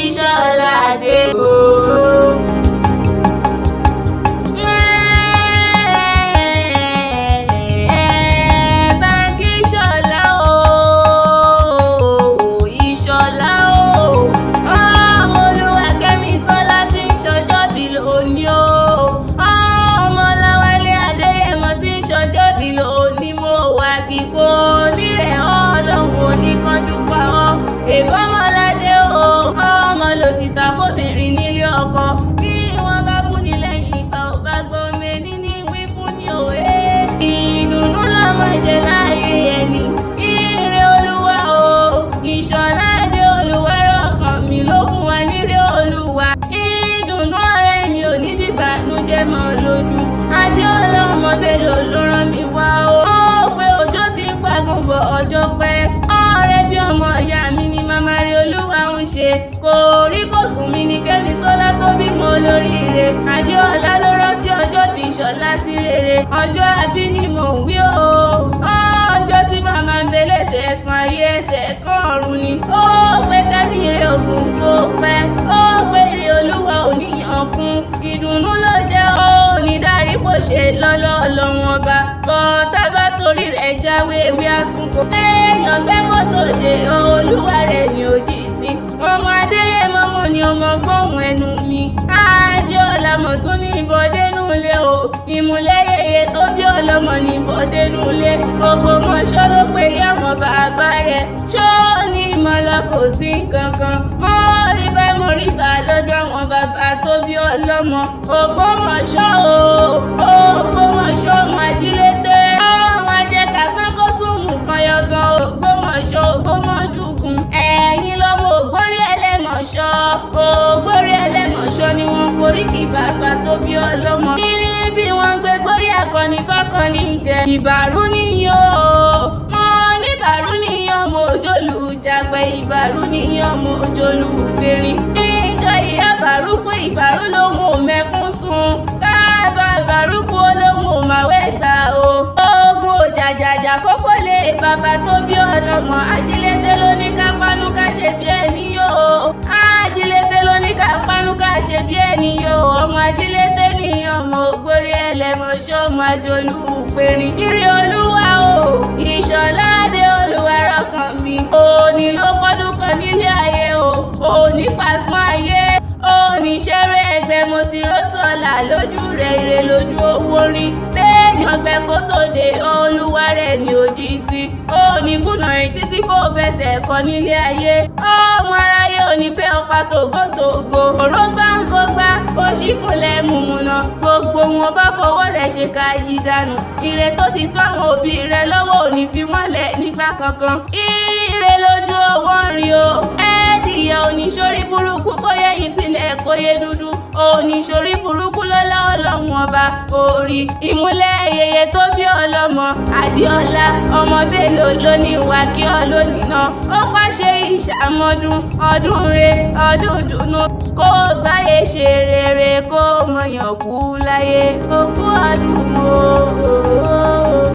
Ìṣọ̀ládé o. Báńkì Ìṣọ̀lá o, Ìṣọ̀lá o, ọmọ Olúwakẹ́mi Ṣọlá tí ń ṣọjọ́bí lónìí o. Ọmọ Ọláwálé Adéyẹmọ tí ń ṣọjọ́bí lónìí, mo wá kíkó nírẹ̀ Ọlọ́run oníkanjú pa ọ́. Èbọ́mọládé o, ọmọ ló ti ta fóbìnrin nílé ọkọ. Bí wọ́n bá bú ní lẹ́yìn ìgbà ò bá gbọ́ mẹ́ni ní wí fún ní òwe. Ìdùnnú lọ́mọ jẹ láyé ẹni, ire Olúwa o. Ìṣọ̀ládé olùwárọ̀kàn mi ló fún wa níre Olúwa. Ìdùnnú ọ̀rẹ́ mi ò ní dìbànújẹ́ mọ́ lójú. Adéọlá ọmọ Bello ló rán mi wá o. Ó pé ọjọ́ ti ń pagún bọ̀ ọjọ́ pẹ́. Ọ̀rẹ́ bí ọmọ ìyá mi ni màmá rí Olúwa ń ṣe. Kò rí kò sùn mí ní Kẹ́mi Ṣọlá tó bímọ olóríire. Adéọlá ló rántí ọjọ́ bí Ṣọlá sí rere. Ọjọ́ àbí ni mò ń wí o. Ọjọ́ tí màmá ń bẹ lẹ́sẹ̀ kan ayé ẹsẹ̀ kan ọ̀run ni. Ó pé Kẹ́mi ire ògùn kó pẹ́. Ó pé ire Olúwa ò níyàn kún. Ìdùnnú ló jẹ́ ó ní dárí bó ṣe lọ́lọ́ ọlọ́run ọba. Bọ́tá bá torí rẹ̀ jáwé ewé àsùnkò. Èèyàn gbẹ́ kó tó dé Olúwa rẹ̀ ní òjì sí. Ọmọ Adéyẹmọ mo ní ọmọ gbóhùn ẹnu mi. Adéọlá mo tún ní ìbọdé nulẹ̀ o. Ìmùlẹ̀ yẹyẹ tó bí ọlọ́mọ ní ìbọdé nulẹ̀. Ògbómọ̀ṣọ́ ló pèlè àwọn bàbá rẹ̀. Ṣó ní ìmọ̀lá kò sí kankan. Mo rí bá lọ́dọ̀ àwọn bàbá tó bí ọlọ́mọ. Ògbómọ̀ṣọ́ o, Ògbómọ̀ṣọ́ Májílété. Àwọn ajẹ́ka kan kó tún mú kan yọgan. Ògbómọ̀ṣọ́ Ògbómọ̀júgun. Ẹ̀yin lọ́mọ Ògbórí Ẹlẹ́mọ̀ṣọ́. Ògbórí Ẹlẹ́mọ̀ṣọ́ ni wọ́n porí kí bàbá tó bí ọlọ́mọ. Bí wọ́n gbé gbórí akọni fákọni jẹ. Ìbàrú níyàn o, mo ní ìbàrú níyàn mo òjòlù jàgbẹ́. Ìbàrú níyàn mo òjòlù gbèrín. Ìjọ ìyá Bàrúkú ìbàrú lòun ò mẹ́kún sun. Bàbá Bàrúkú olóhùn ò máwé gbà o. Ogun òjàjàjà kókó lé bàbá tó bí ọlọ́mọ. Ajílété ló ní ká pánú ká ṣe bí ẹni yóò. Ajílété ló ní ká pánú ká ṣe bí ẹni yóò. Ọmọ Ajílété ní ọmọ Ògbórí Ẹlẹ́mọ̀ṣọ́ máa jolú pèrín. Ire Olúwa o, Ìṣọ̀ládé olùwárọ̀kàn mi. Òní ló pọ́dún kan nílé ayé o. Òní pàṣán ayé. Òní ṣeré ẹgbẹ́ mo ti rótọ́lá lójú rẹ̀ ire lójú owó rí. Téèyàn gbẹ kó tó dé Olúwa rẹ̀ ní òjì sí. Òní kùnà títí kò fẹsẹ̀ kọ nílé ayé. Ọmọ aráyé òní fẹ́ ọ̀pá tògótògó. Òró gbáǹkó gbá òṣìkúnlẹ̀ mùmùnà. Gbogbo wọn bá fọwọ́ rẹ̀ ṣe ká yí dànù. Ire tó ti tó àwọn òbí rẹ̀ lọ́wọ́ òní fi wọ́n lẹ̀ nígbà kankan. Ire lójú owó ń rí o. Ẹ̀ẹ́dìyẹ òní ṣorí burúkú kó yẹ̀yìn sílẹ̀ kó yé dúdú. Òní ṣorí burúkú lọ́lá ọlọ́run ọba orí. Ìmúlẹ̀ yẹyẹ tó bí ọlọ́mọ. Adéọlá ọmọ Bello ló ní ìwà kí ọ lónìí náà. Ó pàṣẹ ìṣàmọ́dún ọdún re ọdún dùnú. Kó gbáyé ṣe rere kó mọ̀yàn kú láyé. Ogún ọdún o.